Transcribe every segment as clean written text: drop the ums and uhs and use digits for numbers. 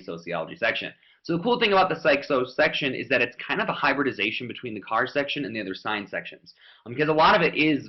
sociology section. So the cool thing about the psycho section is that it's kind of a hybridization between the car section and the other science sections, because a lot of it is,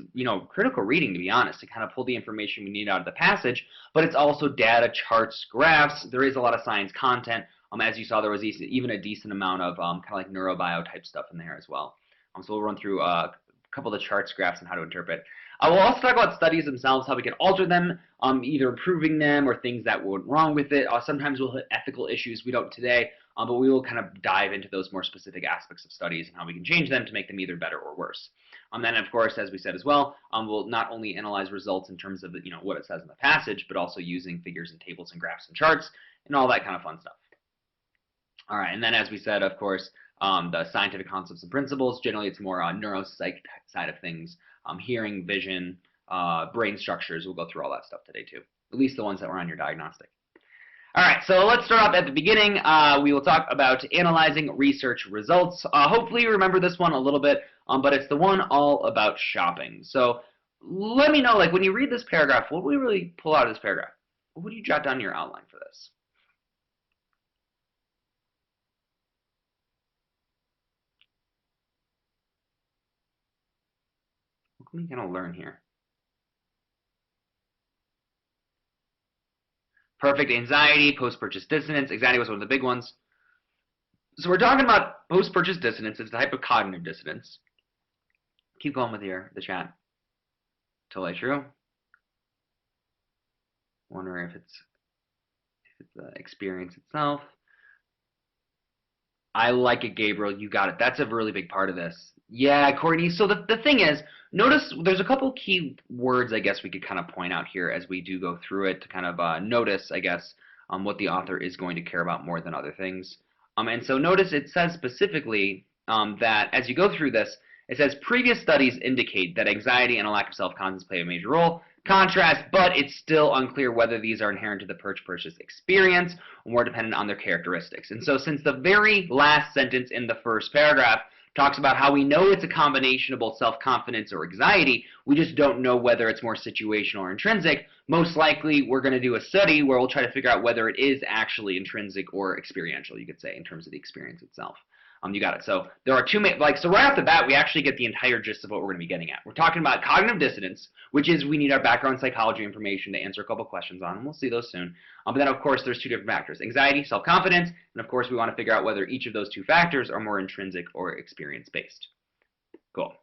critical reading, to be honest, to kind of pull the information we need out of the passage, but it's also data, charts, graphs. There is a lot of science content. As you saw, there was even a decent amount of kind of like neurobio type stuff in there as well. So we'll run through a couple of the charts, graphs, and how to interpret. We'll also talk about studies themselves, how we can alter them, either improving them or things that went wrong with it. Sometimes we'll hit ethical issues. We don't today, but we will kind of dive into those more specific aspects of studies and how we can change them to make them either better or worse. Then, of course, as we said as well, we'll not only analyze results in terms of what it says in the passage, but also using figures and tables and graphs and charts and all that kind of fun stuff. All right, and then as we said, of course, the scientific concepts and principles. Generally, it's more neuropsych side of things. Hearing, vision, brain structures. We'll go through all that stuff today too, at least the ones that were on your diagnostic. All right, so let's start off at the beginning. We will talk about analyzing research results. Hopefully you remember this one a little bit, but it's the one all about shopping. So let me know, like, when you read this paragraph, what would we really pull out of this paragraph? What would you jot down in your outline for this? What can we kind of learn here? Perfect anxiety, post-purchase dissonance. Anxiety was one of the big ones. So we're talking about post-purchase dissonance. It's a type of cognitive dissonance. Keep going with the chat. Totally true. Wondering if it's the experience itself. I like it, Gabriel. You got it. That's a really big part of this. Yeah, Courtney. So the thing is, notice there's a couple key words I guess we could kind of point out here as we do go through it to kind of notice, I guess, what the author is going to care about more than other things. And so notice it says specifically that as you go through this, it says previous studies indicate that anxiety and a lack of self-confidence play a major role. Contrast, but it's still unclear whether these are inherent to the purchase experience or more dependent on their characteristics. And so since the very last sentence in the first paragraph talks about how we know it's a combination of both self-confidence or anxiety, we just don't know whether it's more situational or intrinsic. Most likely we're going to do a study where we'll try to figure out whether it is actually intrinsic or experiential, you could say, in terms of the experience itself. You got it. So there are two main, so right off the bat, we actually get the entire gist of what we're going to be getting at. We're talking about cognitive dissonance, which is we need our background psychology information to answer a couple questions on, and we'll see those soon. But then, of course, there's two different factors, anxiety, self-confidence, and of course, we want to figure out whether each of those two factors are more intrinsic or experience-based. Cool.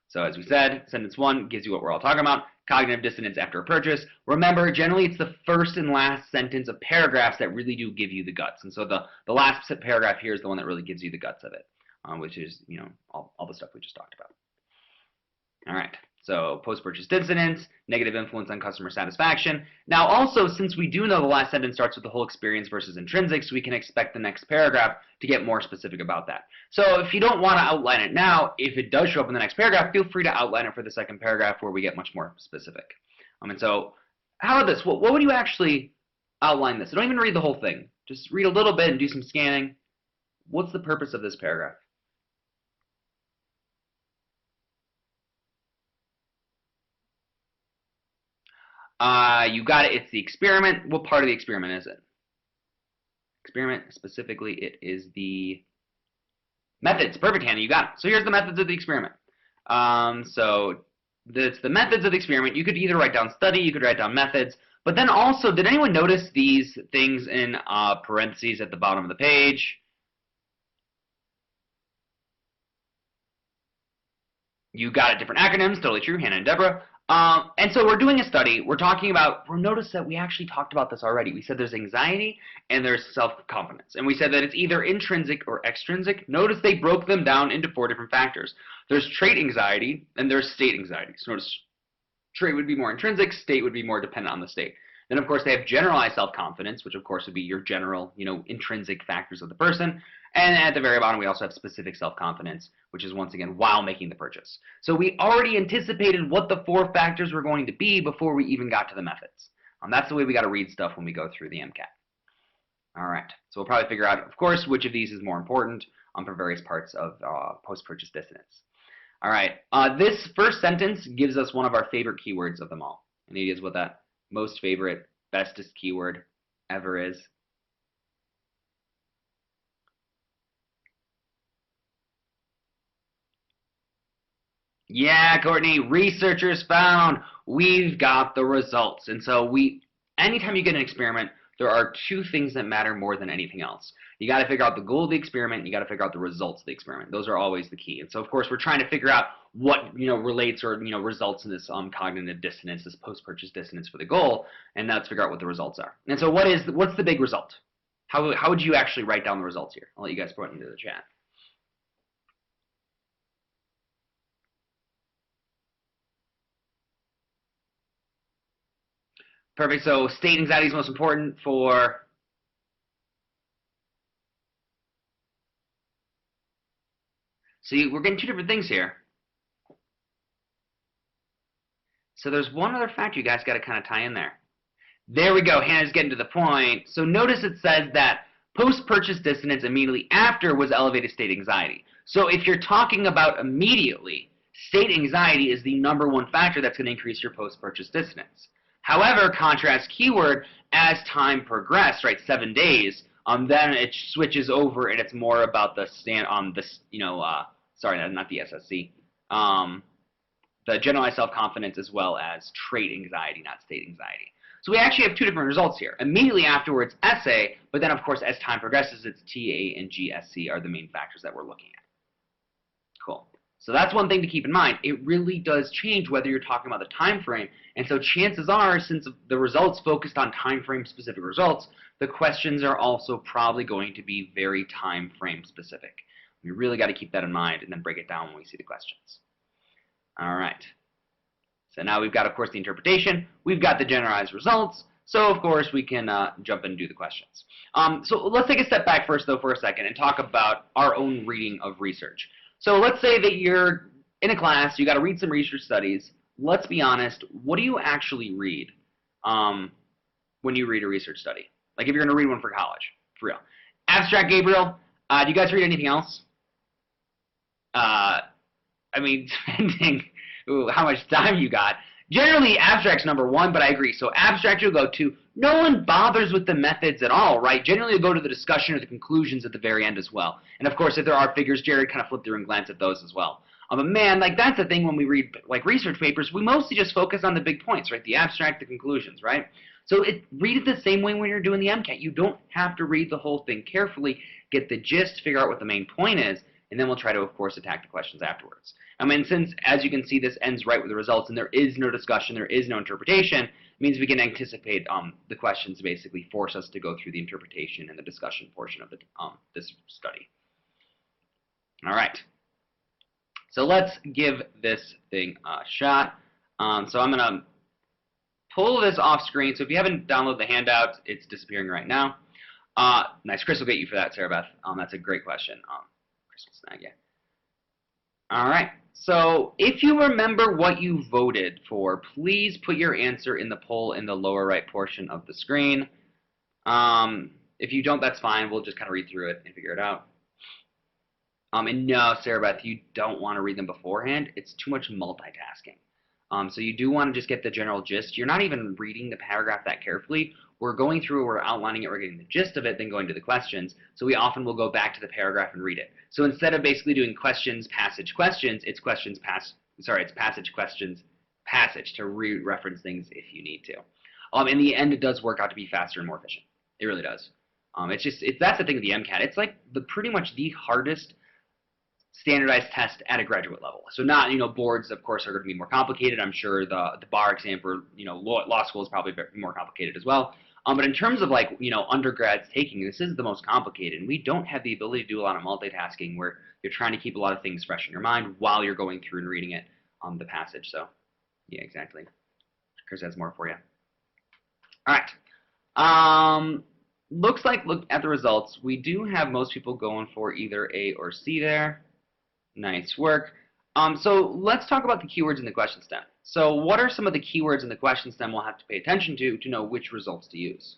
So as we said, sentence 1 gives you what we're all talking about, cognitive dissonance after a purchase. Remember, generally it's the first and last sentence of paragraphs that really do give you the guts. And so the last paragraph here is the one that really gives you the guts of it, which is, all the stuff we just talked about. All right. So post-purchase dissonance, negative influence on customer satisfaction. Now also, since we do know the last sentence starts with the whole experience versus intrinsic, so we can expect the next paragraph to get more specific about that. So if you don't want to outline it now, if it does show up in the next paragraph, feel free to outline it for the second paragraph where we get much more specific. And so how about this? What would you actually outline this? Don't even read the whole thing. Just read a little bit and do some scanning. What's the purpose of this paragraph? You got it. It's the experiment. What part of the experiment is it? Experiment, specifically, it is the methods. Perfect, Hannah. You got it. So here's the methods of the experiment. So it's the methods of the experiment. You could either write down study, you could write down methods. But then also, did anyone notice these things in parentheses at the bottom of the page? You got it. Different acronyms. Totally true. Hannah and Deborah. And so we're doing a study. We're talking about, notice that we actually talked about this already. We said there's anxiety and there's self-confidence. And we said that it's either intrinsic or extrinsic. Notice they broke them down into 4 different factors. There's trait anxiety and there's state anxiety. So notice trait would be more intrinsic, state would be more dependent on the state. Then, of course, they have generalized self-confidence, which, of course, would be your general, intrinsic factors of the person. And at the very bottom, we also have specific self-confidence, which is, once again, while making the purchase. So we already anticipated what the 4 factors were going to be before we even got to the methods. That's the way we got to read stuff when we go through the MCAT. All right. So we'll probably figure out, of course, which of these is more important for various parts of post-purchase dissonance. All right. This first sentence gives us one of our favorite keywords of them all. Any ideas what that most favorite, bestest keyword ever is? Yeah, Courtney, researchers found we've got the results. And so anytime you get an experiment, there are two things that matter more than anything else. You got to figure out the goal of the experiment, and you got to figure out the results of the experiment. Those are always the key. And so, of course, we're trying to figure out what relates or results in this cognitive dissonance, this post-purchase dissonance for the goal, and now let's figure out what the results are. And so, what's the big result? How would you actually write down the results here? I'll let you guys put it into the chat. Perfect. So state anxiety is most important for. See, we're getting two different things here. So there's one other factor you guys got to kind of tie in there. There we go. Hannah's getting to the point. So notice it says that post-purchase dissonance immediately after was elevated state anxiety. So if you're talking about immediately, state anxiety is the #1 factor that's going to increase your post-purchase dissonance. However, contrast keyword, as time progressed, right, 7 days, then it switches over and it's more about the sorry, not the SSC, the generalized self-confidence as well as trait anxiety, not state anxiety. So we actually have two different results here. Immediately afterwards, SA, but then of course as time progresses, it's TA and GSC are the main factors that we're looking at. Cool. So that's one thing to keep in mind. It really does change whether you're talking about the time frame, and so chances are, since the results focused on time frame specific results, the questions are also probably going to be very time frame specific. We really got to keep that in mind and then break it down when we see the questions. All right. So now we've got, of course, the interpretation. We've got the generalized results. So, of course, we can jump in and do the questions. So let's take a step back first, though, for a second and talk about our own reading of research. So let's say that you're in a class, you got to read some research studies. Let's be honest, what do you actually read when you read a research study? Like if you're going to read one for college, for real. Abstract, Gabriel, do you guys read anything else? I mean, depending how much time you got. Generally, abstract's #1, but I agree. So abstract you'll go to. No one bothers with the methods at all, right? Generally, you'll go to the discussion or the conclusions at the very end as well. And of course, if there are figures, Jared kind of flip through and glance at those as well. But man, like that's the thing when we read like research papers, we mostly just focus on the big points, right? The abstract, the conclusions, right? So read it the same way when you're doing the MCAT. You don't have to read the whole thing carefully. Get the gist, figure out what the main point is, and then we'll try to, of course, attack the questions afterwards. I mean, since, as you can see, this ends right with the results, and there is no discussion, there is no interpretation, it means we can anticipate the questions to basically force us to go through the interpretation and the discussion portion of this study. All right. So let's give this thing a shot. So I'm going to pull this off screen. So if you haven't downloaded the handout, it's disappearing right now. Nice. Chris will get you for that, Sarah Beth. That's a great question. Chris will snag you. All right. So if you remember what you voted for, please put your answer in the poll in the lower right portion of the screen. If you don't, that's fine. We'll just kind of read through it and figure it out. And no, Sarah Beth, you don't want to read them beforehand. It's too much multitasking. So you do want to just get the general gist. You're not even reading the paragraph that carefully. We're going through, we're outlining it, we're getting the gist of it, then going to the questions. So we often will go back to the paragraph and read it. So instead of basically doing questions, passage, questions, it's questions, it's passage, questions, passage to re-reference things if you need to. In the end, it does work out to be faster and more efficient. It really does. That's the thing with the MCAT. It's like pretty much the hardest standardized test at a graduate level. So not, boards, of course, are going to be more complicated. I'm sure the bar exam for, law school is probably more complicated as well. But in terms of like, undergrads taking, this is the most complicated. And we don't have the ability to do a lot of multitasking where you're trying to keep a lot of things fresh in your mind while you're going through and reading it, the passage. So, yeah, exactly. Chris has more for you. All right. Looks like, look at the results. We do have most people going for either A or C there. Nice work. So let's talk about the keywords in the question stem. So what are some of the keywords in the question stem we'll have to pay attention to know which results to use?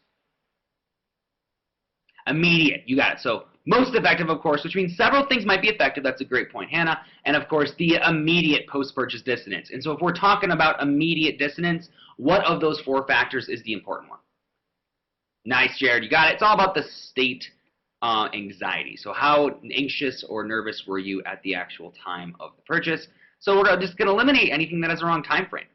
Immediate, you got it. So most effective, of course, which means several things might be effective. That's a great point, Hannah. And of course, the immediate post-purchase dissonance. And so if we're talking about immediate dissonance, what of those 4 factors is the important one? Nice, Jared. You got it. It's all about the state anxiety. So how anxious or nervous were you at the actual time of the purchase? So we're just going to eliminate anything that has a wrong time frame.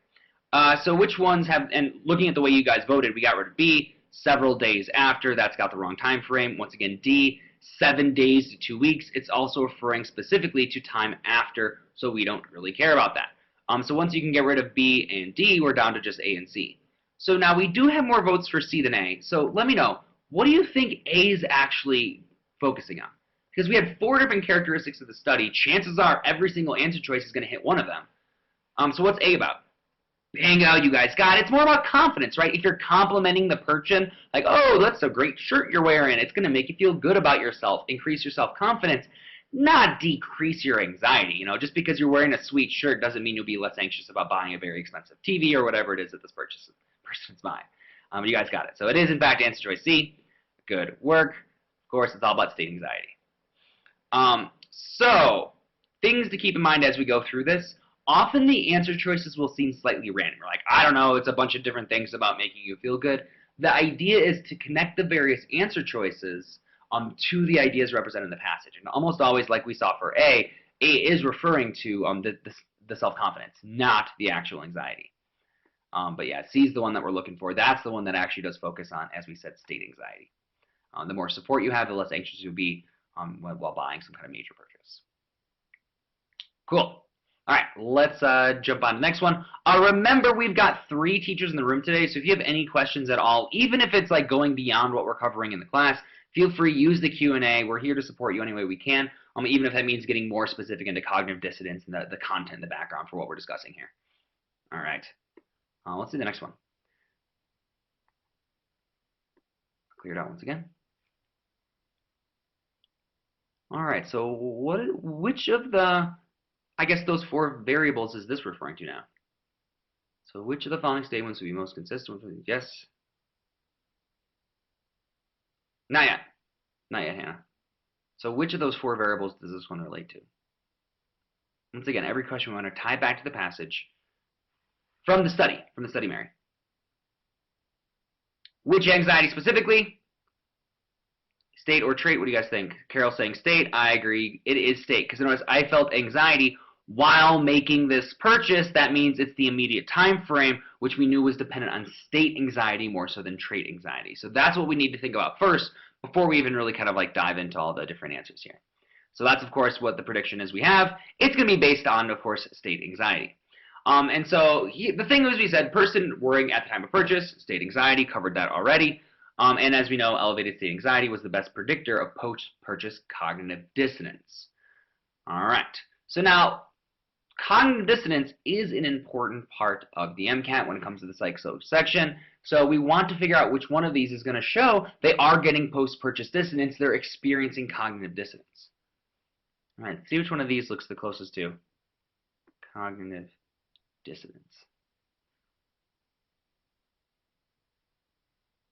So which ones have, and looking at the way you guys voted, we got rid of B, several days after, that's got the wrong time frame. Once again, D, 7 days to 2 weeks. It's also referring specifically to time after, so we don't really care about that. So once you can get rid of B and D, we're down to just A and C. So now we do have more votes for C than A, so let me know, what do you think A is actually focusing on? Because we had 4 different characteristics of the study. Chances are every single answer choice is going to hit one of them. So what's A about? Bingo, you guys got it. It's more about confidence, right? If you're complimenting the person, like, oh, that's a great shirt you're wearing, it's going to make you feel good about yourself, increase your self-confidence, not decrease your anxiety. You know, just because you're wearing a sweet shirt doesn't mean you'll be less anxious about buying a very expensive TV or whatever it is that this person's buying. You guys got it. So it is, in fact, answer choice C. Good work. Of course, it's all about state anxiety. So, things to keep in mind as we go through this. Often the answer choices will seem slightly random. We're like, I don't know, it's a bunch of different things about making you feel good. The idea is to connect the various answer choices to the ideas represented in the passage. And almost always, like we saw for A is referring to the self-confidence, not the actual anxiety. But yeah, C is the one that we're looking for. That's the one that actually does focus on, as we said, state anxiety. The more support you have, the less anxious you'll be while buying some kind of major purchase. Cool. All right, let's jump on to the next one. Remember, we've got 3 teachers in the room today, so if you have any questions at all, even if it's like going beyond what we're covering in the class, feel free, use the Q&A. We're here to support you any way we can, even if that means getting more specific into cognitive dissonance and the content, the background for what we're discussing here. All right, let's see the next one. Clear it out once again. All right, so which of the, I guess those 4 variables is this referring to now? So which of the following statements would be most consistent with yes? Not yet. Not yet, Hannah. So which of those 4 variables does this one relate to? Once again, every question we want to tie back to the passage from the study, Mary. Which anxiety specifically? State or trait? What do you guys think? Carol's saying state. I agree. It is state. Because notice, I felt anxiety while making this purchase. That means it's the immediate time frame, which we knew was dependent on state anxiety more so than trait anxiety. So that's what we need to think about first before we even really kind of like dive into all the different answers here. So that's, of course, what the prediction is we have. It's going to be based on, of course, state anxiety. And so the thing was, we said person worrying at the time of purchase, state anxiety, covered that already. And as we know, elevated state anxiety was the best predictor of post-purchase cognitive dissonance. All right. So now, cognitive dissonance is an important part of the MCAT when it comes to the psych-social section. So we want to figure out which one of these is going to show they are getting post-purchase dissonance. They're experiencing cognitive dissonance. All right. See which one of these looks the closest to cognitive dissonance.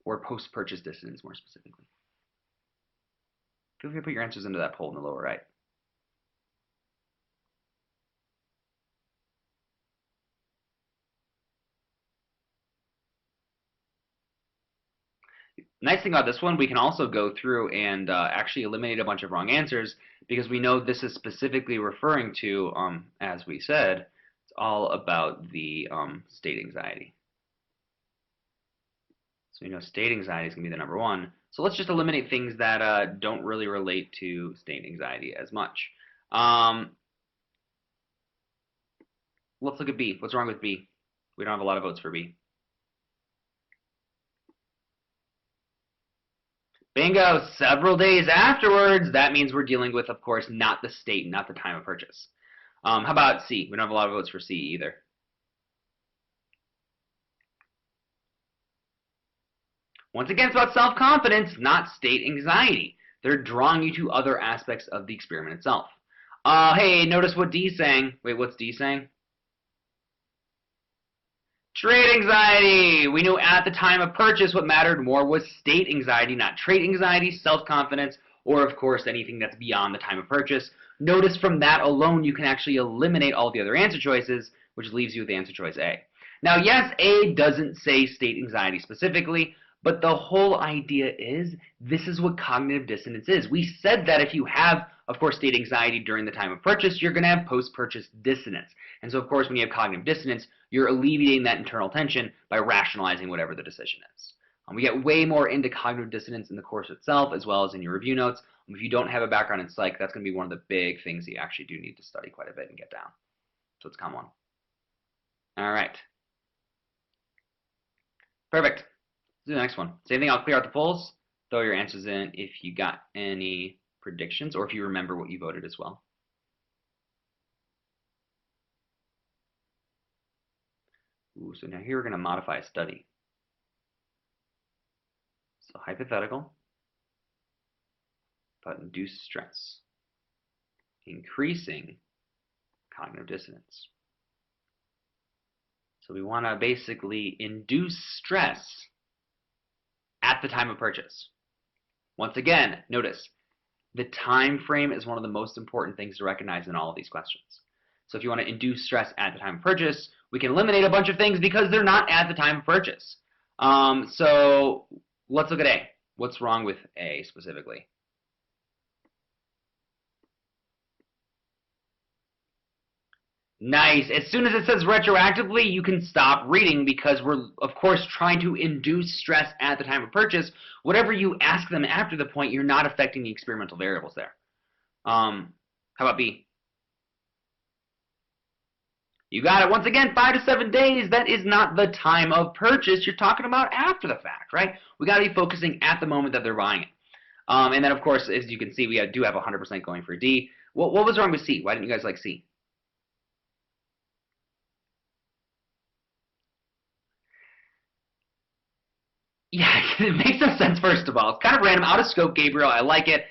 Or post-purchase dissonance, more specifically. Feel free to put your answers into that poll in the lower right. Nice thing about this one, we can also go through and actually eliminate a bunch of wrong answers because we know this is specifically referring to, as we said, it's all about the state anxiety. So we know state anxiety is going to be the number 1. So let's just eliminate things that don't really relate to state anxiety as much. Let's look at B. What's wrong with B? We don't have a lot of votes for B. Bingo! Several days afterwards. That means we're dealing with, of course, not the state, not the time of purchase. How about C? We don't have a lot of votes for C either. Once again, it's about self-confidence, not state anxiety. They're drawing you to other aspects of the experiment itself. Hey, notice what D's saying. Wait, what's D saying? Trait anxiety. We knew at the time of purchase what mattered more was state anxiety, not trait anxiety, self-confidence, or of course anything that's beyond the time of purchase. Notice from that alone you can actually eliminate all the other answer choices, which leaves you with answer choice A. Now yes, A doesn't say state anxiety specifically, But the whole idea is this is what cognitive dissonance is. We said that if you have, of course, state anxiety during the time of purchase, you're going to have post-purchase dissonance. And so, of course, when you have cognitive dissonance, you're alleviating that internal tension by rationalizing whatever the decision is. We get way more into cognitive dissonance in the course itself, as well as in your review notes. If you don't have a background in psych, that's going to be one of the big things that you actually do need to study quite a bit and get down. So it's common. All right. Perfect. Let's do the next one. Same thing, I'll clear out the polls. Throw your answers in if you got any predictions or if you remember what you voted as well. Ooh, so now here we're going to modify a study. So hypothetical, but induced stress, increasing cognitive dissonance. So we want to basically induce stress at the time of purchase. Once again, notice the time frame is one of the most important things to recognize in all of these questions. So if you want to induce stress at the time of purchase, we can eliminate a bunch of things because they're not at the time of purchase. So let's look at A. What's wrong with A specifically? Nice. As soon as it says retroactively, you can stop reading because we're, of course, trying to induce stress at the time of purchase. Whatever you ask them after the point, you're not affecting the experimental variables there. How about B? You got it. Once again, 5 to 7 days. That is not the time of purchase. You're talking about after the fact, right? We got to be focusing at the moment that they're buying it. And then, of course, as you can see, we do have 100% going for D. What was wrong with C? Why didn't you guys like C? Yeah, it makes no sense, first of all. It's kind of random, out of scope, Gabriel. I like it.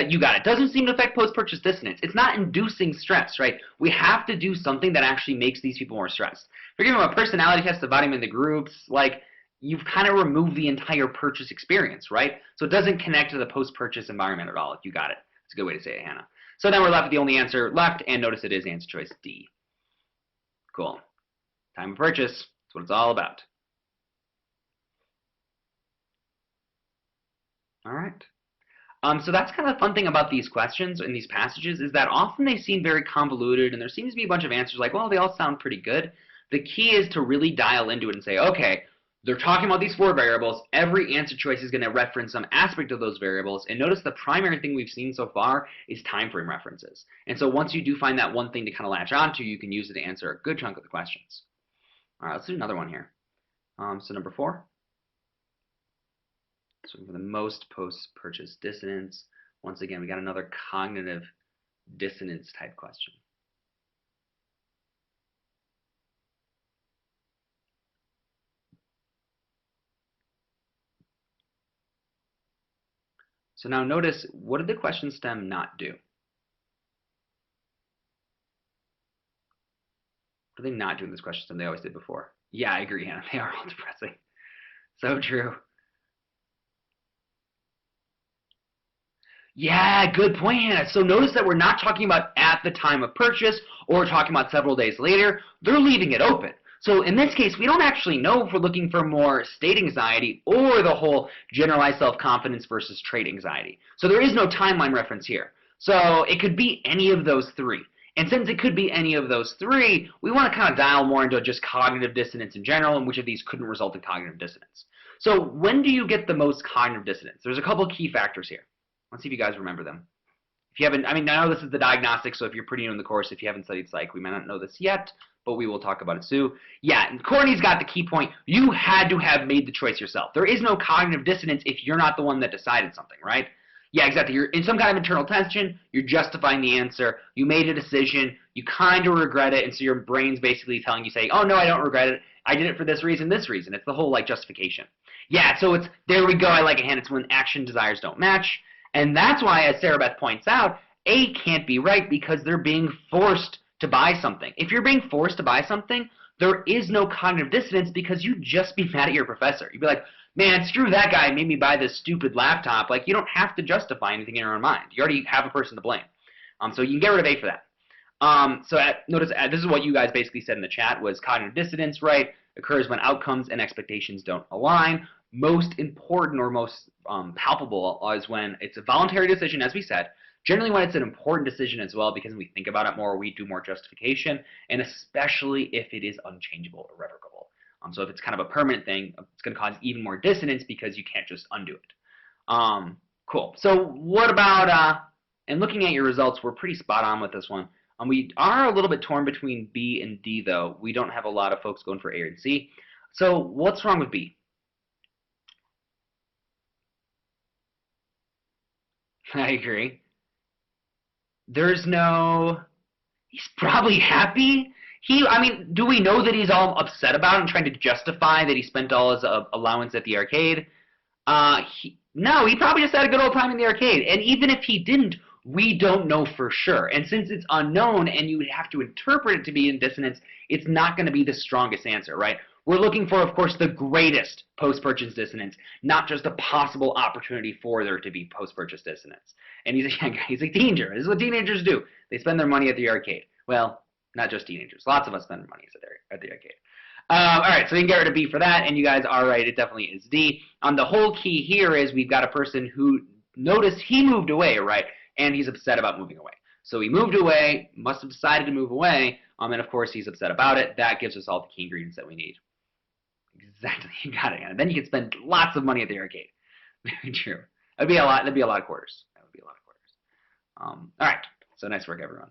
You got it. Doesn't seem to affect post-purchase dissonance. It's not inducing stress, right? We have to do something that actually makes these people more stressed. If you're giving them a personality test, dividing them into groups, like, you've kind of removed the entire purchase experience, right? So it doesn't connect to the post-purchase environment at all, if you got it. It's a good way to say it, Hannah. So then we're left with the only answer left, and notice it is answer choice D. Cool. Time of purchase. That's what it's all about. All right. So that's kind of the fun thing about these questions and these passages is that often they seem very convoluted and there seems to be a bunch of answers like, well, they all sound pretty good. The key is to really dial into it and say, okay, they're talking about these 4 variables. Every answer choice is going to reference some aspect of those variables. And notice the primary thing we've seen so far is time frame references. And so once you do find that one thing to kind of latch onto, you can use it to answer a good chunk of the questions. All right, let's do another one here. So number 4. So for the most post-purchase dissonance, once again, we got another cognitive dissonance type question. So now notice, what did the question stem not do? What do they not do in this question stem they always did before? Yeah, I agree, Hannah. They are all depressing. So true. Yeah, good point, Hannah. So notice that we're not talking about at the time of purchase or we're talking about several days later. They're leaving it open. So in this case, we don't actually know if we're looking for more state anxiety or the whole generalized self-confidence versus trait anxiety. So there is no timeline reference here. So it could be any of those 3. And since it could be any of those 3, we want to kind of dial more into just cognitive dissonance in general and which of these couldn't result in cognitive dissonance. So when do you get the most cognitive dissonance? There's a couple key factors here. Let's see if you guys remember them. If you haven't, I mean, I know this is the diagnostic, so if you're pretty new in the course, if you haven't studied psych, we may not know this yet, but we will talk about it soon. Yeah, Courtney's got the key point. You had to have made the choice yourself. There is no cognitive dissonance if you're not the one that decided something, right? Yeah, exactly. You're in some kind of internal tension. You're justifying the answer. You made a decision. You kind of regret it, and so your brain's basically telling you, saying, oh, no, I don't regret it. I did it for this reason, this reason. It's the whole, like, justification. Yeah, so it's, there we go. I like it, Hannah. It's when action desires don't match. And that's why, as Sarah Beth points out, A can't be right because they're being forced to buy something. If you're being forced to buy something, there is no cognitive dissonance because you'd just be mad at your professor. You'd be like, man, screw that guy, made me buy this stupid laptop. Like, you don't have to justify anything in your own mind. You already have a person to blame. So you can get rid of A for that. Notice this is what you guys basically said in the chat was cognitive dissonance, right? Occurs when outcomes and expectations don't align. most important or most palpable is when it's a voluntary decision, as we said. Generally when it's an important decision as well, because we think about it more, we do more justification, and especially if it is unchangeable, irrevocable. So if it's kind of a permanent thing, it's going to cause even more dissonance because you can't just undo it. Cool. So what about, and looking at your results, we're pretty spot on with this one. We are a little bit torn between B and D, though. We don't have a lot of folks going for A and C. So what's wrong with B? I agree. There's no, he's probably happy. I mean, do we know that he's all upset about it and trying to justify that he spent all his allowance at the arcade? No, he probably just had a good old time in the arcade. And even if he didn't, we don't know for sure. And since it's unknown and you have to interpret it to be in dissonance, it's not going to be the strongest answer, right? We're looking for, of course, the greatest post-purchase dissonance, not just a possible opportunity for there to be post-purchase dissonance. And he's a teenager. This is what teenagers do. They spend their money at the arcade. Well, not just teenagers. Lots of us spend money at the arcade. All right, so we can get rid of B for that, and you guys are right. It definitely is D. The whole key here is we've got a person who noticed he moved away, right, and he's upset about moving away. So he moved away, must have decided to move away, and of course he's upset about it. That gives us all the key ingredients that we need. Exactly, you got it. And then you can spend lots of money at the arcade. Very true. That'd be a lot. That'd be a lot of quarters. That would be a lot of quarters. All right. So nice work, everyone.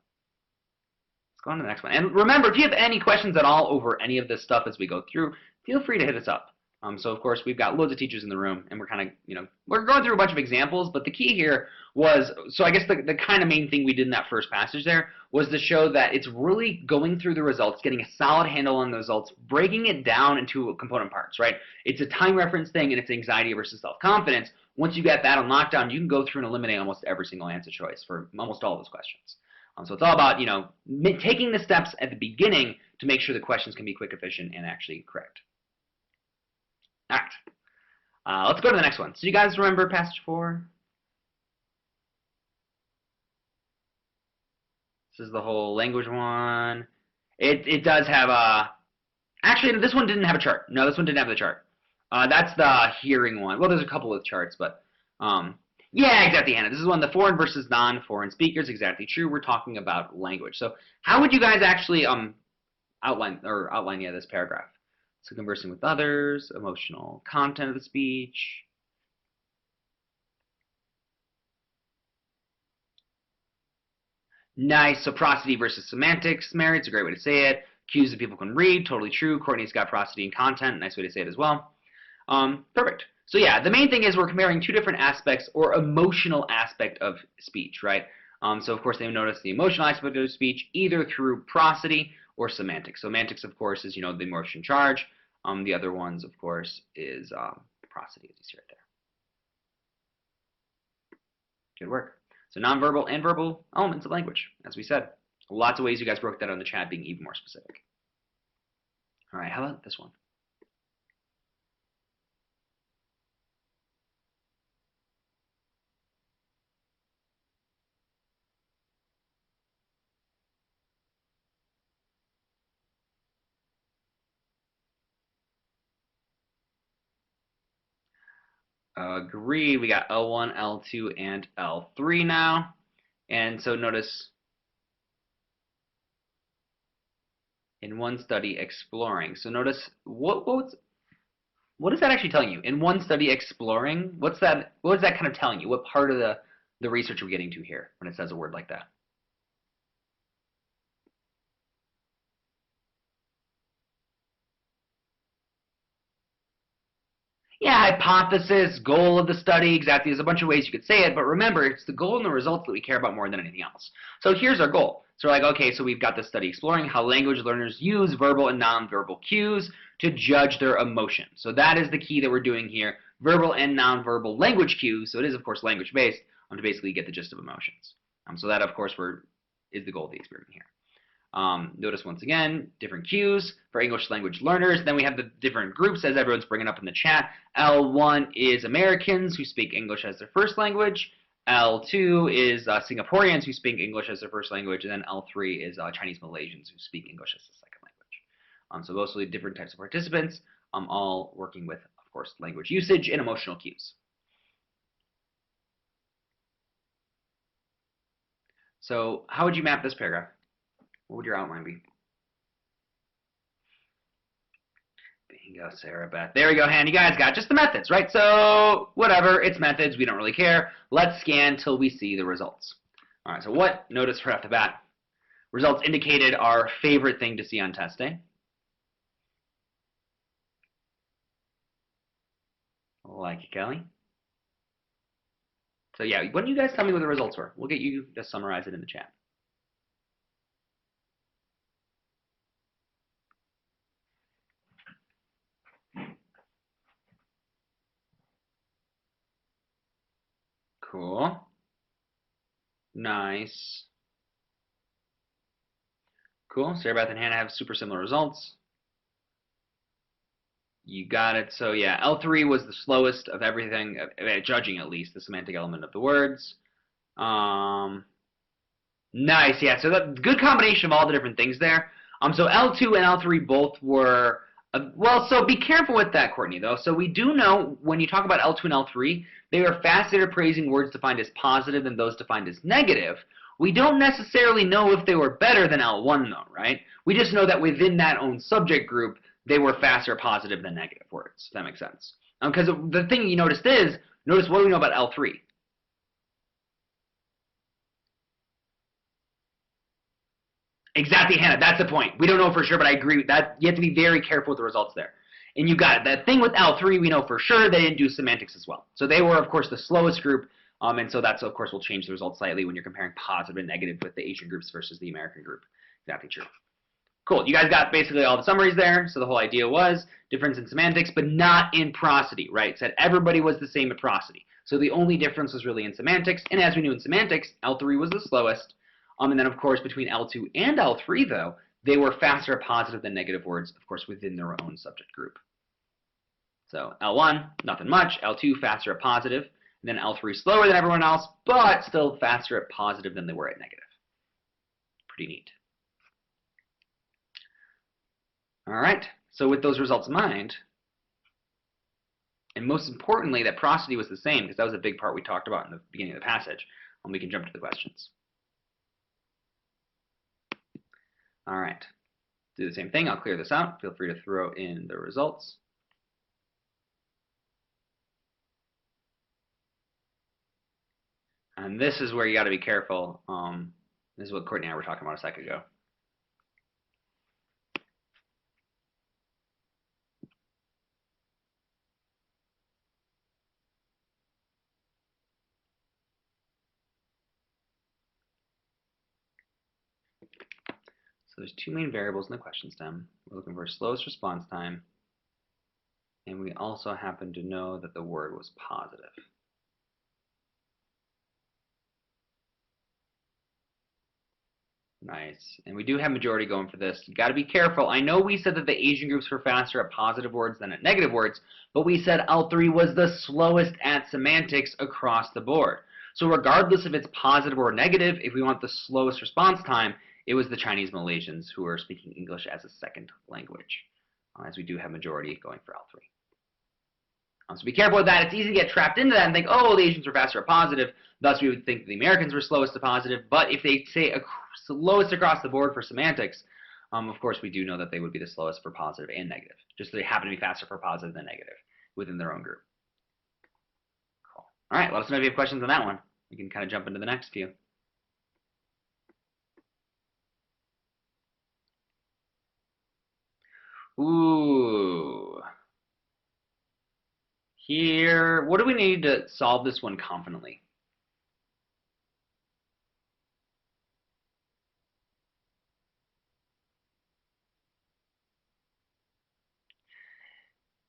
Let's go on to the next one. And remember, if you have any questions at all over any of this stuff as we go through, feel free to hit us up. So of course we've got loads of teachers in the room, and we're kind of, we're going through a bunch of examples. But the key here was, so I guess the kind of main thing we did in that first passage there was to show that it's really going through the results, getting a solid handle on the results, breaking it down into component parts, right? It's a time reference thing, and it's anxiety versus self-confidence. Once you get that on lockdown, you can go through and eliminate almost every single answer choice for almost all of those questions. So it's all about, taking the steps at the beginning to make sure the questions can be quick, efficient, and actually correct. All right. Let's go to the next one. So you guys remember passage 4? This is the whole language one. It does have a... Actually, this one didn't have a chart. No, this one didn't have the chart. That's the hearing one. Well, there's a couple of charts, but... yeah, exactly, Hannah. This is one, the foreign versus non-foreign speakers. Exactly true. We're talking about language. So how would you guys actually outline this paragraph? So conversing with others, emotional content of the speech. Nice. So prosody versus semantics, Mary. It's a great way to say it. Cues that people can read. Totally true. Courtney's got prosody and content. Nice way to say it as well. Perfect. So yeah, the main thing is we're comparing two different aspects or emotional aspect of speech, right? So of course they notice the emotional aspect of speech either through prosody or semantics. Semantics, of course, is the emotion charge. The other ones, of course, is prosody, as you see right there. Good work. So nonverbal and verbal elements of language, as we said. Lots of ways you guys broke that on the chat, being even more specific. All right, how about this one? Agree. We got L1, L2, and L3 now. And so notice in one study exploring. So notice what is that actually telling you? In one study exploring, what is that kind of telling you? What part of the research are we getting to here when it says a word like that? Yeah, hypothesis, goal of the study, exactly. There's a bunch of ways you could say it, but remember, it's the goal and the results that we care about more than anything else. So here's our goal. So we're like, okay, so we've got this study exploring how language learners use verbal and nonverbal cues to judge their emotion. So that is the key that we're doing here, verbal and nonverbal language cues. So it is, of course, language-based to basically get the gist of emotions. So that, of course, is the goal of the experiment here. Notice once again, different cues for English language learners. Then we have the different groups as everyone's bringing up in the chat. L1 is Americans who speak English as their first language. L2 is Singaporeans who speak English as their first language. And then L3 is Chinese Malaysians who speak English as the second language. So mostly different types of participants, all working with, of of course, language usage and emotional cues. So how would you map this paragraph? What would your outline be? Bingo, Sarah Beth. There we go, Han. You guys got just the methods, right? So whatever, it's methods. We don't really care. Let's scan till we see the results. All right, so what? Notice right off the bat. Results indicated our favorite thing to see on test day. Like it, Kelly. So yeah, why don't you guys tell me what the results were? We'll get you to summarize it in the chat. Cool. Nice. Cool. Sarah Beth and Hannah have super similar results. You got it. So yeah, L3 was the slowest of everything, judging at least the semantic element of the words. Nice. Yeah. So that good combination of all the different things there. So L2 and L3 both were well. So be careful with that, Courtney. Though. So we do know when you talk about L2 and L3, they are faster at praising words defined as positive than those defined as negative. We don't necessarily know if they were better than L1 though, right? We just know that within that own subject group, they were faster positive than negative words, if that makes sense. Because the thing you noticed is, notice what do we know about L3? Exactly, Hannah, that's the point. We don't know for sure, but I agree with that. You have to be very careful with the results there. And you got it. That thing with L3, we know for sure they didn't do semantics as well. So they were, of course, the slowest group, and so that's, of course, will change the results slightly when you're comparing positive and negative with the Asian groups versus the American group. Exactly true. Cool. You guys got basically all the summaries there. So the whole idea was difference in semantics, but not in prosody, right? It said everybody was the same at prosody. So the only difference was really in semantics. And as we knew in semantics, L3 was the slowest. And then, of course, between L2 and L3, though, they were faster at positive than negative words, of course, within their own subject group. So L1, nothing much. L2, faster at positive. And then L3, slower than everyone else, but still faster at positive than they were at negative. Pretty neat. All right, so with those results in mind, and most importantly, that prosody was the same, because that was a big part we talked about in the beginning of the passage, and we can jump to the questions. All right, do the same thing. I'll clear this out. Feel free to throw in the results. And this is where you got to be careful. This is what Courtney and I were talking about a second ago. So there's two main variables in the question stem. We're looking for slowest response time, and we also happen to know that the word was positive. Nice. And we do have majority going for this. You got to be careful. I know we said that the Asian groups were faster at positive words than at negative words, but we said L3 was the slowest at semantics across the board. So regardless if it's positive or negative, if we want the slowest response time, it was the Chinese Malaysians who are speaking English as a second language, as we do have majority going for L3. So be careful with that. It's easy to get trapped into that and think, oh, the Asians were faster at positive, thus we would think the Americans were slowest to positive. But if they say slowest across the board for semantics, of course we do know that they would be the slowest for positive and negative. Just they happen to be faster for positive than negative within their own group. Cool. All right, let us know if you have questions on that one. We can kind of jump into the next few. Ooh. Here, what do we need to solve this one confidently?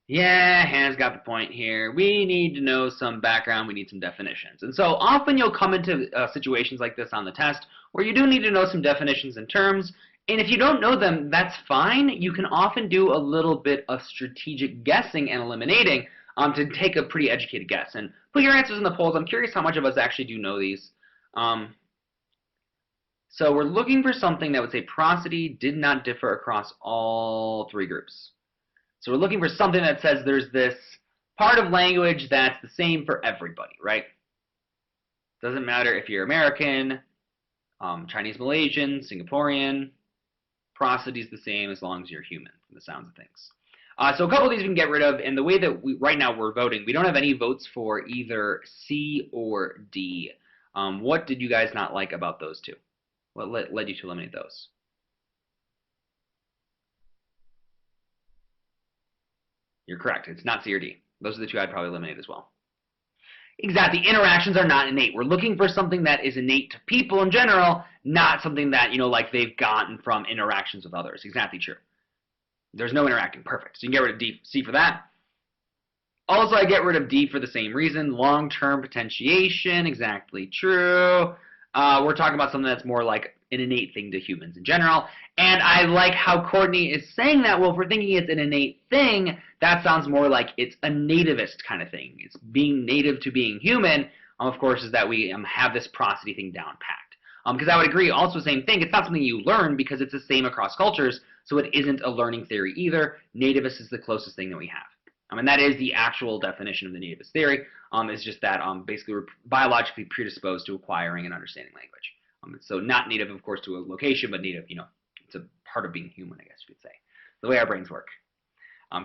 Yeah, Hannah's got the point here. We need to know some background. We need some definitions. And so often you'll come into situations like this on the test where you do need to know some definitions and terms. And if you don't know them, that's fine. You can often do a little bit of strategic guessing and eliminating to take a pretty educated guess. And put your answers in the polls. I'm curious how much of us actually do know these. So we're looking for something that would say prosody did not differ across all three groups. So we're looking for something that says there's this part of language that's the same for everybody, right? Doesn't matter if you're American, Chinese, Malaysian, Singaporean, prosody is the same as long as you're human, from the sounds of things. So a couple of these we can get rid of, and the way that right now we're voting, we don't have any votes for either C or D. What did you guys not like about those two? What led you to eliminate those? You're correct. It's not C or D. Those are the two I'd probably eliminate as well. Exactly. Interactions are not innate. We're looking for something that is innate to people in general, not something that, like they've gotten from interactions with others. Exactly true. There's no interacting. Perfect. So you can get rid of D, C for that. Also, I get rid of D for the same reason. Long-term potentiation. Exactly true. We're talking about something that's more like an innate thing to humans in general. And I like how Courtney is saying that. Well, if we're thinking it's an innate thing, that sounds more like it's a nativist kind of thing. It's being native to being human, of course, is that we have this prosody thing down packed. Because I would agree, also same thing, it's not something you learn because it's the same across cultures, so it isn't a learning theory either. Nativist is the closest thing that we have. And that is the actual definition of the nativist theory, is just that basically we're biologically predisposed to acquiring and understanding language. So not native, of course, to a location, but native, it's a part of being human, I guess you could say, the way our brains work.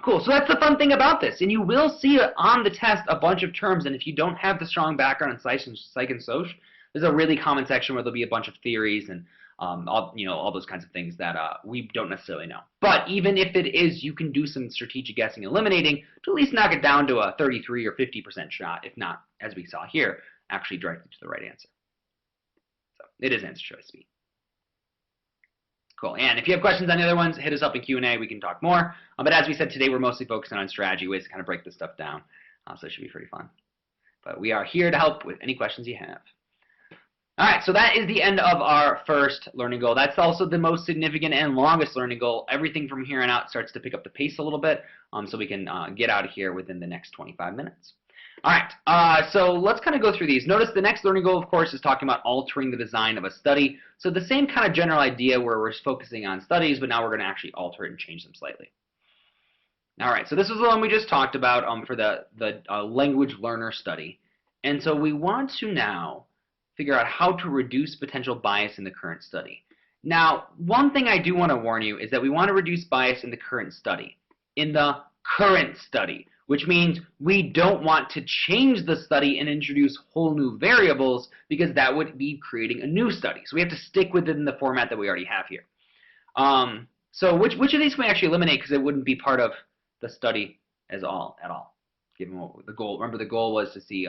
Cool, so that's the fun thing about this, and you will see on the test a bunch of terms, and if you don't have the strong background in psych and soc, there's a really common section where there'll be a bunch of theories and all those kinds of things that we don't necessarily know. But even if it is, you can do some strategic guessing and eliminating to at least knock it down to a 33 or 50% shot, if not, as we saw here, actually directly to the right answer. So it is answer choice B. Cool. And if you have questions on the other ones, hit us up in Q&A. We can talk more. But as we said today, we're mostly focusing on strategy, ways to kind of break this stuff down. So it should be pretty fun. But we are here to help with any questions you have. All right, so that is the end of our first learning goal. That's also the most significant and longest learning goal. Everything from here on out starts to pick up the pace a little bit, so we can get out of here within the next 25 minutes. All right, so let's kind of go through these. Notice the next learning goal, of course, is talking about altering the design of a study. So the same kind of general idea where we're focusing on studies, but now we're going to actually alter it and change them slightly. All right, so this was the one we just talked about for the language learner study. And so we want to now figure out how to reduce potential bias in the current study. Now, one thing I do want to warn you is that we want to reduce bias in the current study. In the current study, which means we don't want to change the study and introduce whole new variables because that would be creating a new study. So we have to stick within the format that we already have here. So which of these can we actually eliminate because it wouldn't be part of the study at all, given what the goal. Remember, the goal was to see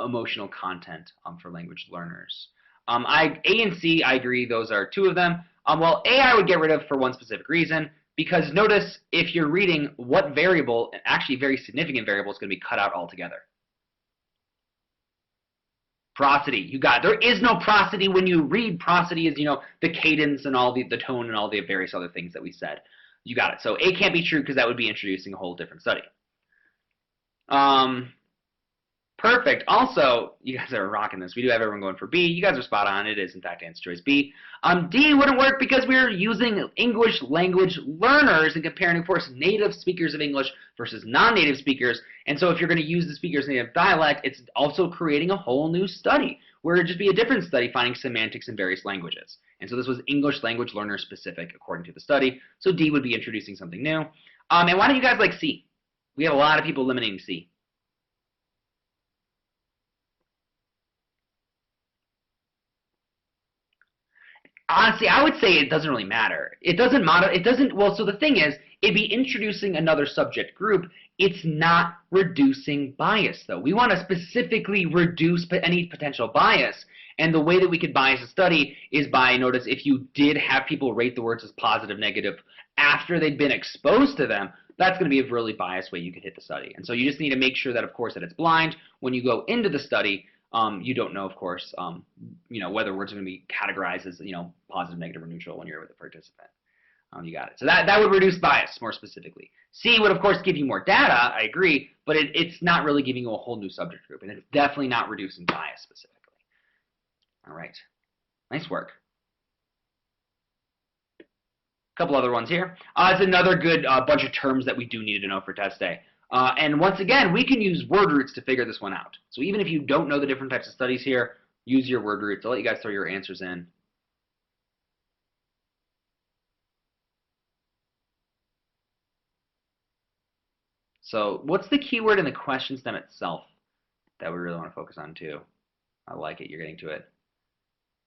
emotional content for language learners. A and C, I agree, those are two of them. Well, A I would get rid of for one specific reason, because notice if you're reading what variable, actually very significant variable, is going to be cut out altogether. Prosody, you got it. There is no prosody when you read. Prosody is, the cadence and all the tone and all the various other things that we said. You got it. So A can't be true because that would be introducing a whole different study. Perfect. Also, you guys are rocking this. We do have everyone going for B. You guys are spot on. It is, in fact, answer choice B. D wouldn't work because we're using English language learners and comparing, of course, native speakers of English versus non-native speakers. And so if you're going to use the speaker's native dialect, it's also creating a whole new study where it would just be a different study finding semantics in various languages. And so this was English language learner specific according to the study. So D would be introducing something new. And why don't you guys like C? We have a lot of people eliminating C. Honestly, I would say it doesn't really matter. It doesn't matter. It doesn't. Well, so the thing is, it'd be introducing another subject group. It's not reducing bias, though. We want to specifically reduce any potential bias. And the way that we could bias a study is by, notice, if you did have people rate the words as positive, negative after they'd been exposed to them, that's going to be a really biased way you could hit the study. And so you just need to make sure that, of course, that it's blind. When you go into the study, you don't know, of course, whether words are going to be categorized as, positive, negative, or neutral when you're with a participant. You got it. So that would reduce bias more specifically. C would, of course, give you more data, I agree, but it's not really giving you a whole new subject group, and it's definitely not reducing bias specifically. All right. Nice work. A couple other ones here. It's another good bunch of terms that we do need to know for test day. And once again, we can use word roots to figure this one out. So even if you don't know the different types of studies here, use your word roots. I'll let you guys throw your answers in. So what's the keyword in the question stem itself that we really want to focus on too? I like it. You're getting to it.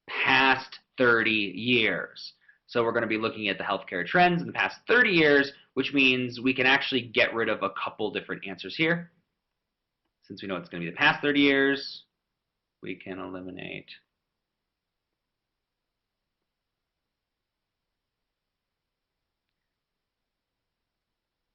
Past 30 years. So we're going to be looking at the healthcare trends in the past 30 years, which means we can actually get rid of a couple different answers here. Since we know it's going to be the past 30 years, we can eliminate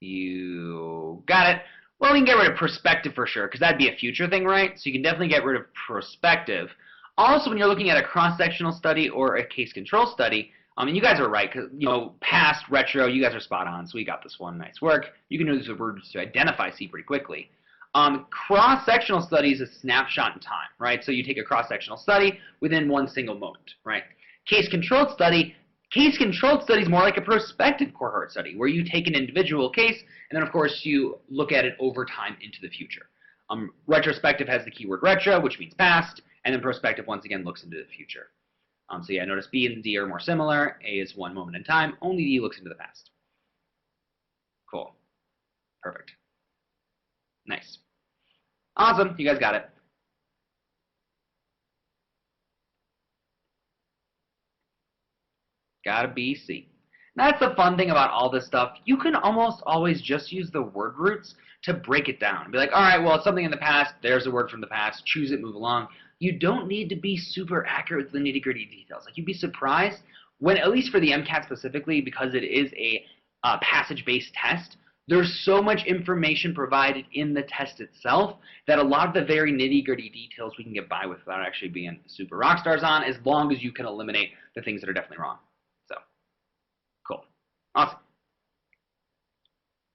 you got it. Well, we can get rid of perspective for sure, because that'd be a future thing, right? So you can definitely get rid of perspective. Also, when you're looking at a cross-sectional study or a case control study, and you guys are right, because past, retro, you guys are spot on, so we got this one. Nice work. You can use the words to identify C pretty quickly. Cross-sectional study is a snapshot in time, right? So you take a cross-sectional study within one single moment, right? Case-controlled study is more like a prospective cohort study, where you take an individual case, and then, of course, you look at it over time into the future. Retrospective has the keyword retro, which means past, and then prospective, once again, looks into the future. So yeah, notice B and D are more similar. A is one moment in time. Only D looks into the past. Cool. Perfect. Nice. Awesome. You guys got it. Gotta be C. That's the fun thing about all this stuff. You can almost always just use the word roots to break it down. Be like, all right, well, it's something in the past. There's a word from the past. Choose it, move along. You don't need to be super accurate with the nitty-gritty details. Like, you'd be surprised when, at least for the MCAT specifically, because it is a passage-based test, there's so much information provided in the test itself that a lot of the very nitty-gritty details we can get by with without actually being super rock stars on, as long as you can eliminate the things that are definitely wrong. So, cool. Awesome.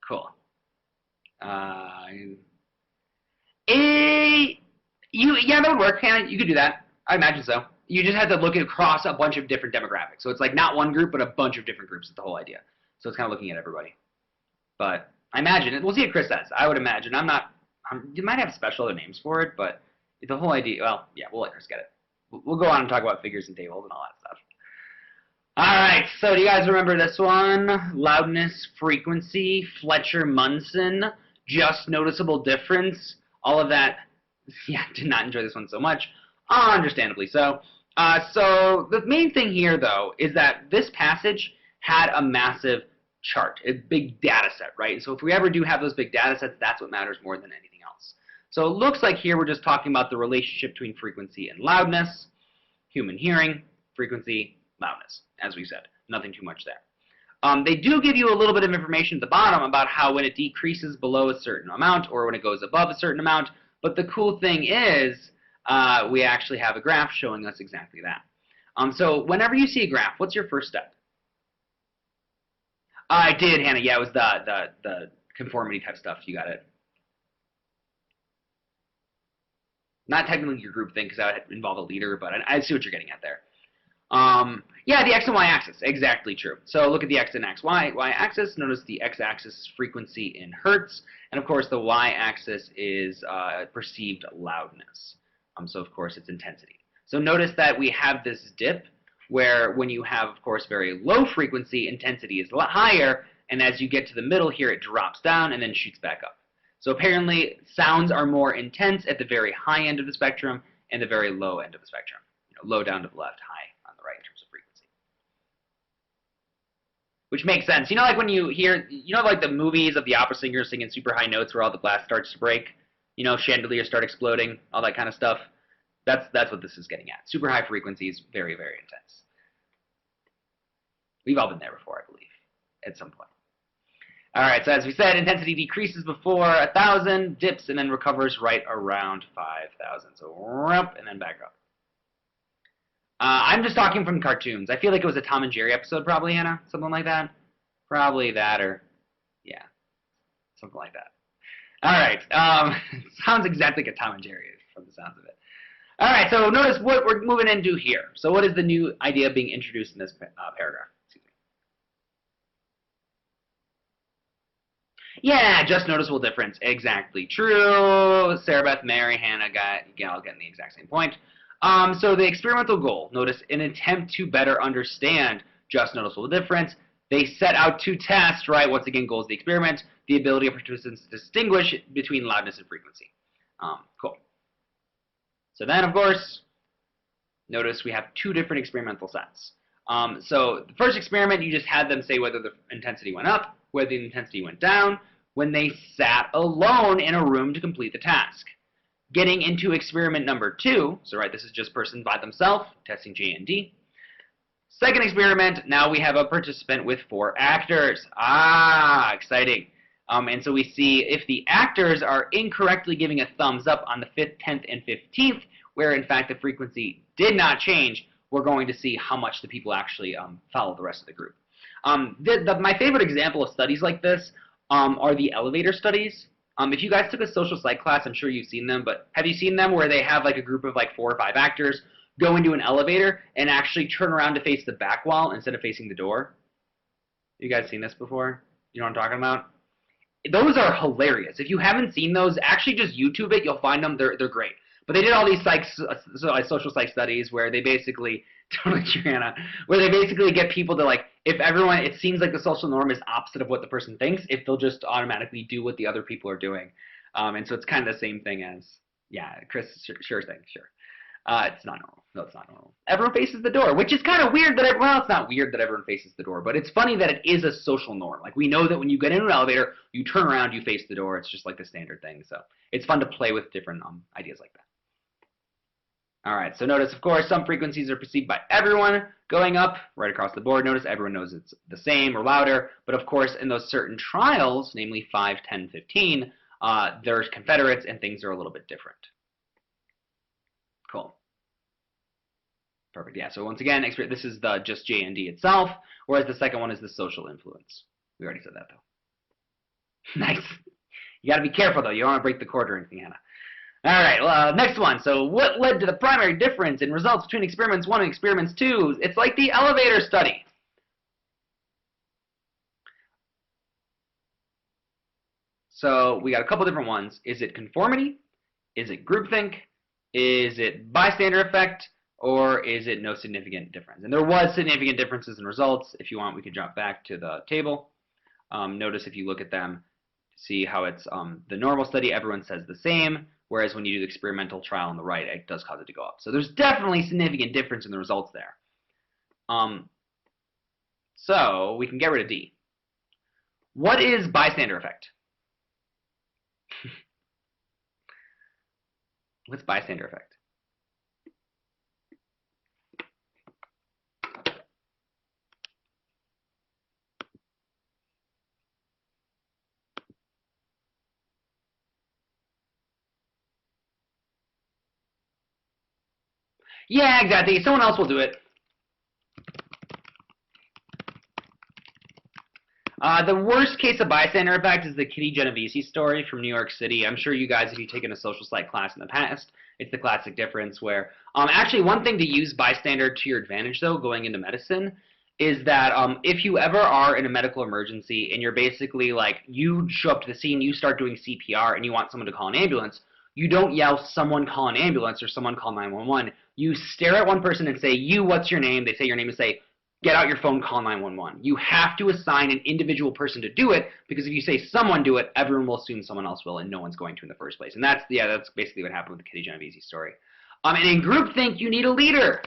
Cool. Yeah, that would work. Hannah, you could do that. I imagine so. You just have to look across a bunch of different demographics. So it's like not one group, but a bunch of different groups is the whole idea. So it's kind of looking at everybody. But I imagine it. We'll see what Chris says. I would imagine. You might have special other names for it, but the whole idea, well, yeah, we'll let Chris get it. We'll go on and talk about figures and tables and all that stuff. All right, so do you guys remember this one? Loudness, frequency, Fletcher-Munson, just noticeable difference, all of that. Yeah, did not enjoy this one so much, understandably so. So the main thing here, though, is that this passage had a massive chart, a big data set, right? So if we ever do have those big data sets, that's what matters more than anything else. So it looks like here we're just talking about the relationship between frequency and loudness, human hearing, frequency, loudness, as we said. Nothing too much there. They do give you a little bit of information at the bottom about how when it decreases below a certain amount or when it goes above a certain amount, but the cool thing is we actually have a graph showing us exactly that. So whenever you see a graph, what's your first step? I did, Hannah. Yeah, it was the conformity type stuff. You got it. Not technically your group thing because that would involve a leader, but I see what you're getting at there. Yeah, the x and y axis, exactly true. So look at the x and y axis. Notice the x-axis is frequency in hertz, and of course the y-axis is perceived loudness. So of course it's intensity. So notice that we have this dip where when you have, of course, very low frequency, intensity is a lot higher, and as you get to the middle here, it drops down and then shoots back up. So apparently sounds are more intense at the very high end of the spectrum and the very low end of the spectrum. Low down to the left, high on the right in terms of frequency. Which makes sense. Like when you hear, like the movies of the opera singers singing super high notes where all the glass starts to break, chandeliers start exploding, all that kind of stuff. That's what this is getting at. Super high frequencies, very, very intense. We've all been there before, I believe, at some point. All right, so as we said, intensity decreases before 1,000, dips, and then recovers right around 5,000. So, and then back up. I'm just talking from cartoons. I feel like it was a Tom and Jerry episode, probably, Hannah? Something like that? Probably that, or, yeah, something like that. All right, sounds exactly like a Tom and Jerry from the sounds of it. All right, so notice what we're moving into here. So what is the new idea being introduced in this paragraph? Excuse me. Yeah, just noticeable difference. Exactly true. Sarah Beth, Mary, Hannah all getting the exact same point. So the experimental goal, notice, an attempt to better understand just noticeable difference. They set out to test, right? Once again, goal is the experiment, the ability of participants to distinguish between loudness and frequency. Cool. So then, of course, notice we have two different experimental sets. So the first experiment, you just had them say whether the intensity went up, whether the intensity went down, when they sat alone in a room to complete the task. Getting into experiment number 2, so right, this is just person by themselves, testing J and D. Second experiment, now we have a participant with 4 actors. Ah, exciting. And so we see if the actors are incorrectly giving a thumbs up on the 5th, 10th, and 15th, where in fact the frequency did not change, we're going to see how much the people actually follow the rest of the group. My favorite example of studies like this are the elevator studies. If you guys took a social psych class, I'm sure you've seen them, but have you seen them where they have like a group of like 4 or 5 actors go into an elevator and actually turn around to face the back wall instead of facing the door? You guys seen this before? You know what I'm talking about? Those are hilarious. If you haven't seen those, actually just YouTube it. You'll find them. They're great. But they did all these social psych studies where they basically, totally Triana, where they basically get people to like, if everyone, it seems like the social norm is opposite of what the person thinks, if they'll just automatically do what the other people are doing. And so it's kind of the same thing as, yeah, Chris, sure thing, sure. It's not normal. No, it's not normal. Everyone faces the door, which is kind of weird that well, it's not weird that everyone faces the door, but it's funny that it is a social norm. Like we know that when you get into an elevator, you turn around, you face the door. It's just like the standard thing. So it's fun to play with different ideas like that. All right, so notice, of course, some frequencies are perceived by everyone going up right across the board. Notice everyone knows it's the same or louder, but of course, in those certain trials, namely 5, 10, 15, there's confederates and things are a little bit different. Cool. Perfect, yeah, so once again, this is the just J and D itself, whereas the second one is the social influence. We already said that, though. Nice. You got to be careful, though. You don't want to break the cord or anything, Hannah. All right, well, next one. So what led to the primary difference in results between experiments 1 and experiments 2? It's like the elevator study. So we got a couple different ones. Is it conformity? Is it groupthink? Is it bystander effect? Or is it no significant difference? And there was significant differences in results. If you want, we could jump back to the table. Notice if you look at them, see how it's the normal study, everyone says the same. Whereas when you do the experimental trial on the right, it does cause it to go up. So there's definitely significant difference in the results there. So we can get rid of D. What is bystander effect? What's bystander effect? Yeah, exactly. Someone else will do it. The worst case of bystander effect is the Kitty Genovese story from New York City. I'm sure you guys, if you've taken a social psych class in the past, it's the classic difference where, actually one thing to use bystander to your advantage though, going into medicine, is that if you ever are in a medical emergency and you're basically like, you show up to the scene, you start doing CPR and you want someone to call an ambulance, you don't yell, someone call an ambulance or someone call 911. You stare at one person and say, you, what's your name? They say your name and say, get out your phone, call 911. You have to assign an individual person to do it because if you say someone do it, everyone will assume someone else will and no one's going to in the first place. And that's basically what happened with the Kitty Genovese story. And in groupthink, you need a leader.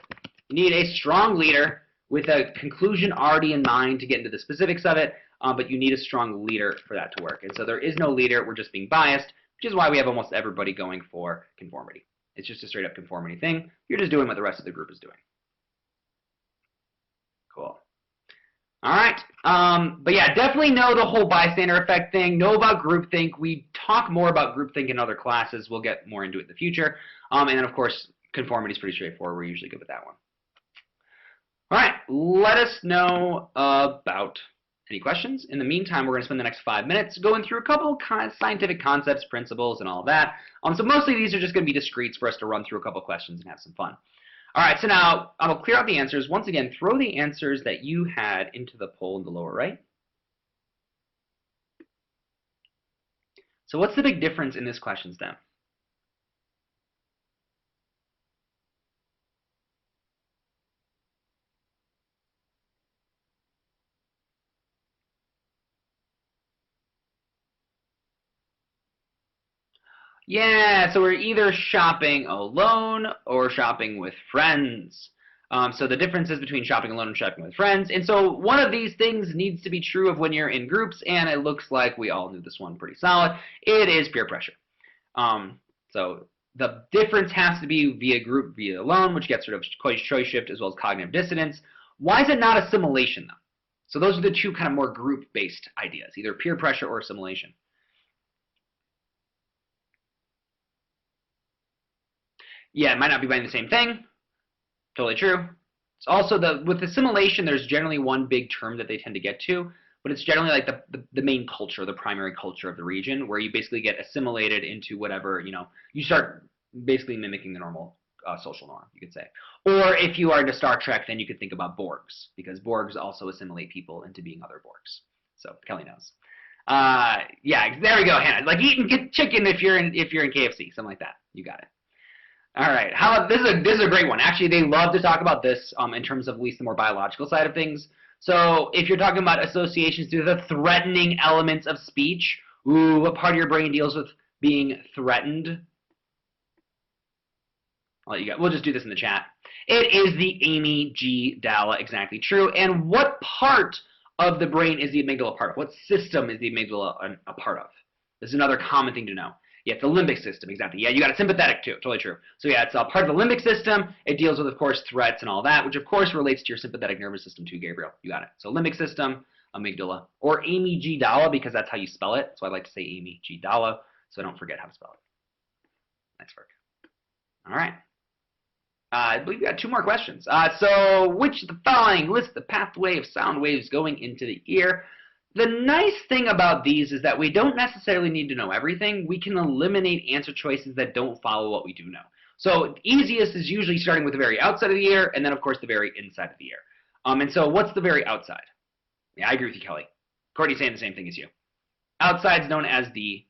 You need a strong leader with a conclusion already in mind to get into the specifics of it, but you need a strong leader for that to work. And so there is no leader. We're just being biased, which is why we have almost everybody going for conformity. It's just a straight up conformity thing. You're just doing what the rest of the group is doing. Cool. All right. But yeah, definitely know the whole bystander effect thing. Know about groupthink. We talk more about groupthink in other classes. We'll get more into it in the future. And then, of course, conformity is pretty straightforward. We're usually good with that one. All right. Let us know about any questions. In the meantime, we're going to spend the next 5 minutes going through a couple of scientific concepts, principles, and all that. So mostly these are just going to be discretes for us to run through a couple of questions and have some fun. All right, so now I'll clear out the answers. Once again, throw the answers that you had into the poll in the lower right. So what's the big difference in this question, Stem? Yeah, so we're either shopping alone or shopping with friends. So the differences between shopping alone and shopping with friends. And so one of these things needs to be true of when you're in groups, and it looks like we all knew this one pretty solid. It is peer pressure. So the difference has to be via group, via alone, which gets rid of choice shift as well as cognitive dissonance. Why is it not assimilation, though? So those are the two kind of more group-based ideas, either peer pressure or assimilation. Yeah, it might not be buying the same thing. Totally true. It's also with assimilation, there's generally one big term that they tend to get to, but it's generally like the main culture, the primary culture of the region, where you basically get assimilated into whatever, you start basically mimicking the normal social norm, you could say. Or if you are into Star Trek, then you could think about Borgs, because Borgs also assimilate people into being other Borgs. So Kelly knows. Yeah, there we go, Hannah. Like eating chicken if you're in KFC, something like that. You got it. All right. How about this is a great one. Actually, they love to talk about this in terms of at least the more biological side of things. So if you're talking about associations to the threatening elements of speech, ooh, what part of your brain deals with being threatened? I'll let you go. We'll just do this in the chat. It is the amygdala, exactly true. And what part of the brain is the amygdala a part of? What system is the amygdala a part of? This is another common thing to know. Yeah, it's the limbic system, exactly. Yeah, you got a sympathetic too, totally true. So yeah, it's a part of the limbic system. It deals with, of course, threats and all that, which of course relates to your sympathetic nervous system too, Gabriel. You got it. So limbic system, amygdala, or amygdala, because that's how you spell it. So I like to say amygdala, so I don't forget how to spell it. Nice work. All right. I believe we got two more questions. So which of the following lists the pathway of sound waves going into the ear? The nice thing about these is that we don't necessarily need to know everything. We can eliminate answer choices that don't follow what we do know. So easiest is usually starting with the very outside of the ear, and then of course the very inside of the ear. And so what's the very outside? Yeah, I agree with you, Kelly. Courtney's saying the same thing as you. Outside's known as the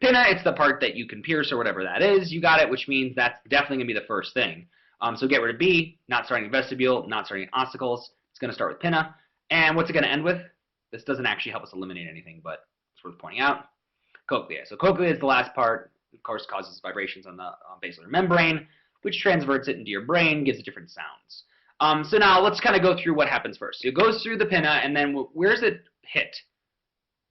pinna. It's the part that you can pierce or whatever that is. You got it, which means that's definitely going to be the first thing. So get rid of B, not starting vestibule, not starting ossicles. It's going to start with pinna. And what's it going to end with? This doesn't actually help us eliminate anything, but it's worth pointing out. Cochlea. So cochlea is the last part. Of course, causes vibrations on the basilar membrane, which transverts it into your brain, gives it different sounds. So now let's kind of go through what happens first. So it goes through the pinna, and then where's it hit?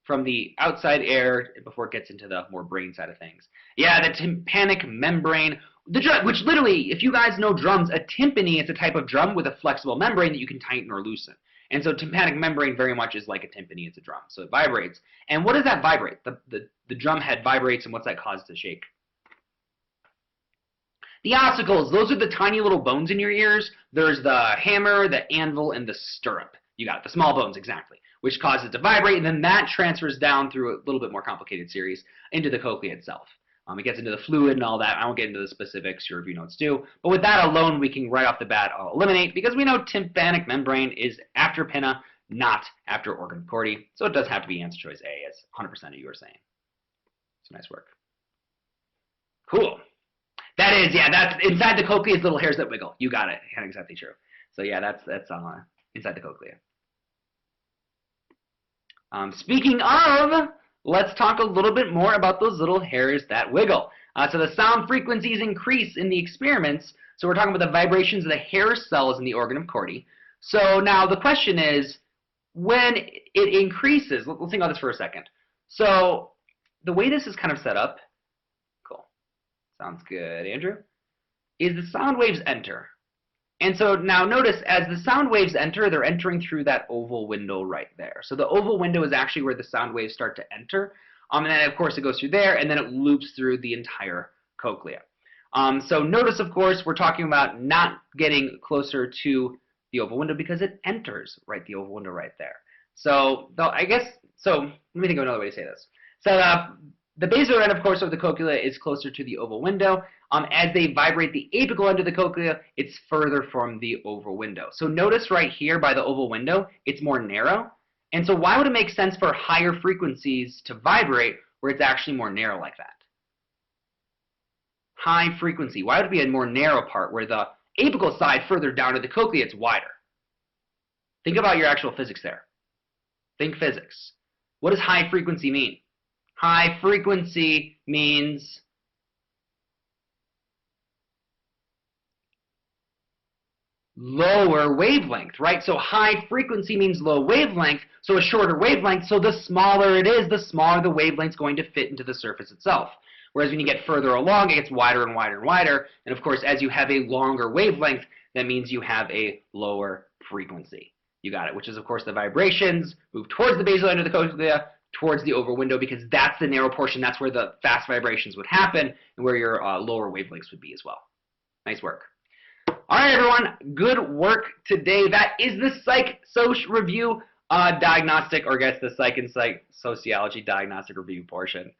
From the outside air before it gets into the more brain side of things. Yeah, the tympanic membrane, which literally, if you guys know drums, a timpani is a type of drum with a flexible membrane that you can tighten or loosen. And so tympanic membrane very much is like a timpani, it's a drum. So it vibrates. And what does that vibrate? The drum head vibrates, and what's that cause to shake? The ossicles, those are the tiny little bones in your ears. There's the hammer, the anvil, and the stirrup. You got it, the small bones, exactly, which causes it to vibrate, and then that transfers down through a little bit more complicated series into the cochlea itself. It gets into the fluid and all that. I won't get into the specifics. Your review notes do. But with that alone, we can right off the bat eliminate, because we know tympanic membrane is after pinna, not after organ cordy. So it does have to be answer choice A, as 100% of you are saying. So nice work. Cool. That is, yeah, that's inside the cochlea is little hairs that wiggle. You got it. Yeah, exactly true. So yeah, that's inside the cochlea. Speaking of, let's talk a little bit more about those little hairs that wiggle. So the sound frequencies increase in the experiments. So we're talking about the vibrations of the hair cells in the organ of Corti. So now the question is, when it increases, let's think about this for a second. So the way this is kind of set up, cool, sounds good, Andrew, is the sound waves enter. And so now notice, as the sound waves enter, they're entering through that oval window right there. So the oval window is actually where the sound waves start to enter. And then, of course, it goes through there, and then it loops through the entire cochlea. So notice, of course, we're talking about not getting closer to the oval window because it enters right the oval window right there. So I guess, so let me think of another way to say this. So the basal end, of course, of the cochlea is closer to the oval window. As they vibrate the apical end of the cochlea, it's further from the oval window. So notice right here by the oval window, it's more narrow. And so why would it make sense for higher frequencies to vibrate where it's actually more narrow like that? High frequency. Why would it be a more narrow part where the apical side further down to the cochlea, it's wider? Think about your actual physics there. Think physics. What does high frequency mean? High frequency means lower wavelength, right? So high frequency means low wavelength, so a shorter wavelength, so the smaller it is, the smaller the wavelength's going to fit into the surface itself. Whereas when you get further along, it gets wider and wider and wider, and of course, as you have a longer wavelength, that means you have a lower frequency. You got it, which is, of course, the vibrations move towards the basal end of the cochlea, towards the over window, because that's the narrow portion, that's where the fast vibrations would happen, and where your lower wavelengths would be as well. Nice work. All right, everyone, good work today. That is the Psych Soc Review diagnostic, or I guess the Psych and Psych Sociology diagnostic review portion.